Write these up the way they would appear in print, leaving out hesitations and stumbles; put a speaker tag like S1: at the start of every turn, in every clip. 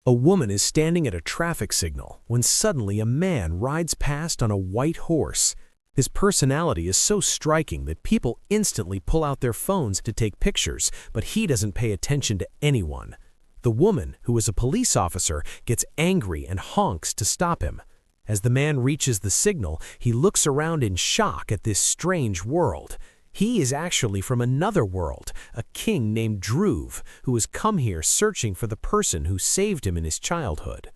S1: A woman is standing at a traffic signal when suddenly a man rides past on a white horse. His personality is so striking that people instantly pull out their phones to take pictures, but he doesn't pay attention to anyone. The woman, who is a police officer, gets angry and honks to stop him. As the man reaches the signal, he looks around in shock at this strange world. He is actually from another world, a king named Dhruv, who has come here searching for the person who saved him in his childhood.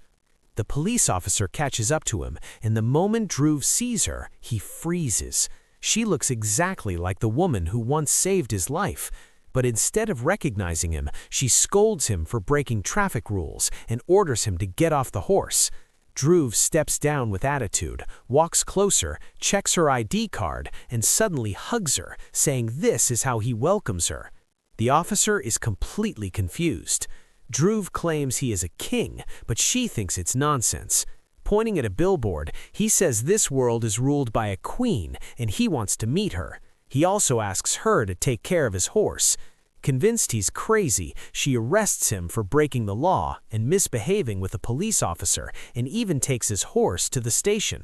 S1: The police officer catches up to him, and the moment Dhruv sees her, he freezes. She looks exactly like the woman who once saved his life. But instead of recognizing him, she scolds him for breaking traffic rules and orders him to get off the horse. Dhruv steps down with attitude, walks closer, checks her ID card, and suddenly hugs her, saying this is how he welcomes her. The officer is completely confused. Dhruv claims he is a king, but she thinks it's nonsense. Pointing at a billboard, he says this world is ruled by a queen and he wants to meet her. He also asks her to take care of his horse. Convinced he's crazy, she arrests him for breaking the law and misbehaving with a police officer, and even takes his horse to the station.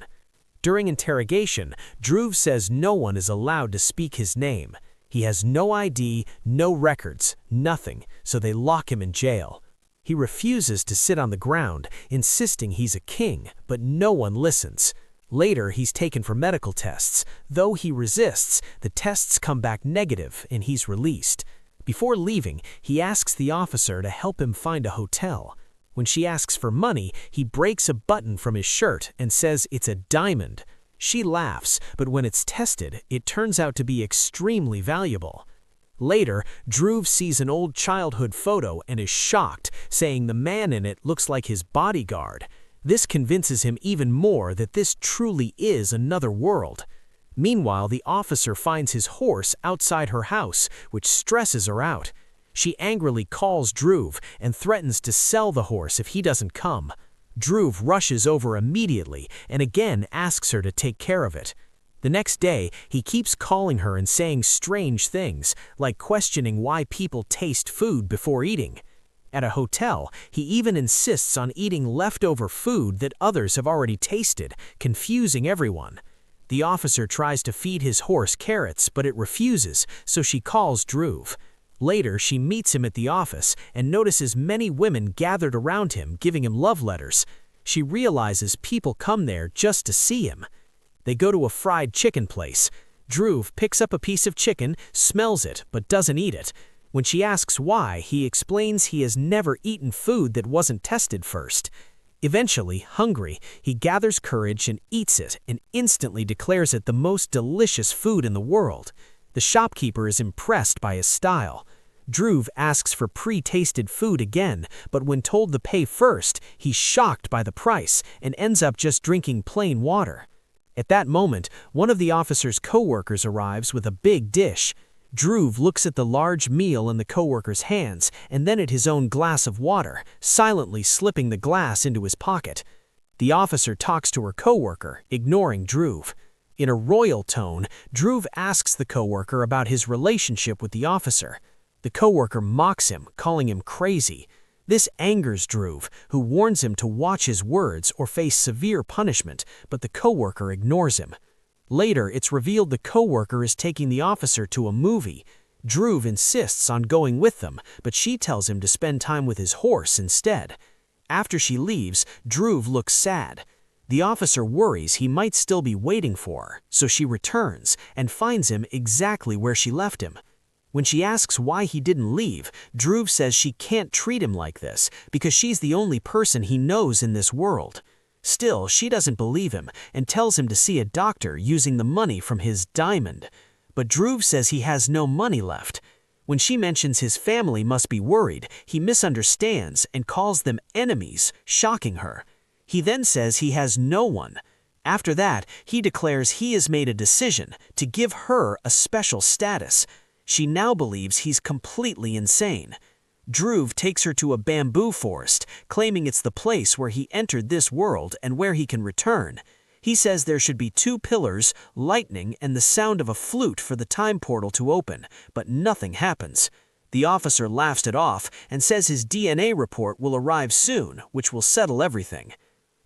S1: During interrogation, Dhruv says no one is allowed to speak his name. He has no ID, no records, nothing, so they lock him in jail. He refuses to sit on the ground, insisting he's a king, but no one listens. Later, he's taken for medical tests. Though he resists, the tests come back negative and he's released. Before leaving, he asks the officer to help him find a hotel. When she asks for money, he breaks a button from his shirt and says it's a diamond. She laughs, but when it's tested, it turns out to be extremely valuable. Later, Dhruv sees an old childhood photo and is shocked, saying the man in it looks like his bodyguard. This convinces him even more that this truly is another world. Meanwhile, the officer finds his horse outside her house, which stresses her out. She angrily calls Dhruv and threatens to sell the horse if he doesn't come. Dhruv rushes over immediately and again asks her to take care of it. The next day, he keeps calling her and saying strange things, like questioning why people taste food before eating. At a hotel, he even insists on eating leftover food that others have already tasted, confusing everyone. The officer tries to feed his horse carrots, but it refuses, so she calls Dhruv. Later, she meets him at the office and notices many women gathered around him giving him love letters. She realizes people come there just to see him. They go to a fried chicken place. Dhruv picks up a piece of chicken, smells it, but doesn't eat it. When she asks why, he explains he has never eaten food that wasn't tested first. Eventually, hungry, he gathers courage and eats it and instantly declares it the most delicious food in the world. The shopkeeper is impressed by his style. Dhruv asks for pre-tasted food again, but when told to pay first, he's shocked by the price and ends up just drinking plain water. At that moment, one of the officer's co-workers arrives with a big dish. Dhruv looks at the large meal in the co-worker's hands and then at his own glass of water, silently slipping the glass into his pocket. The officer talks to her co-worker, ignoring Dhruv. In a royal tone, Dhruv asks the co-worker about his relationship with the officer. The co-worker mocks him, calling him crazy. This angers Dhruv, who warns him to watch his words or face severe punishment, but the co-worker ignores him. Later, it's revealed the co-worker is taking the officer to a movie. Dhruv insists on going with them, but she tells him to spend time with his horse instead. After she leaves, Dhruv looks sad. The officer worries he might still be waiting for her, so she returns and finds him exactly where she left him. When she asks why he didn't leave, Dhruv says she can't treat him like this because she's the only person he knows in this world. Still, she doesn't believe him and tells him to see a doctor using the money from his diamond. But Dhruv says he has no money left. When she mentions his family must be worried, he misunderstands and calls them enemies, shocking her. He then says he has no one. After that, he declares he has made a decision to give her a special status. She now believes he's completely insane. Dhruv takes her to a bamboo forest, claiming it's the place where he entered this world and where he can return. He says there should be 2 pillars, lightning, and the sound of a flute for the time portal to open, but nothing happens.
S2: The officer laughs it off and says his DNA report will arrive soon, which will settle everything.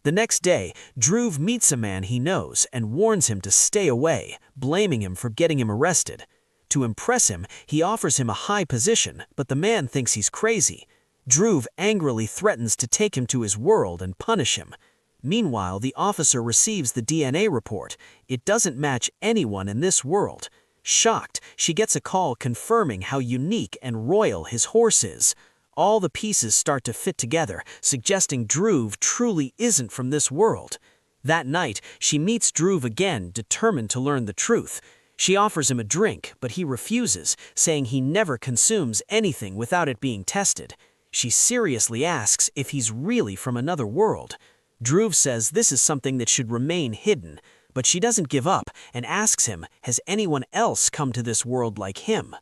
S2: The next day, Dhruv meets a man he knows and warns him to stay away, blaming him for getting him arrested. To impress him, he offers him a high position, but the man thinks he's crazy. Dhruv angrily threatens to take him to his world and punish him. Meanwhile, the officer receives the DNA report. It doesn't match anyone in this world. Shocked, she gets a call confirming how unique and royal his horse is. All the pieces start to fit together, suggesting Dhruv truly isn't from this world. That night, she meets Dhruv again, determined to learn the truth. She offers him a drink, but he refuses, saying he never consumes anything without it being tested. She seriously asks if he's really from another world. Dhruv says this is something that should remain hidden, but she doesn't give up and asks him, has anyone else come to this world like him?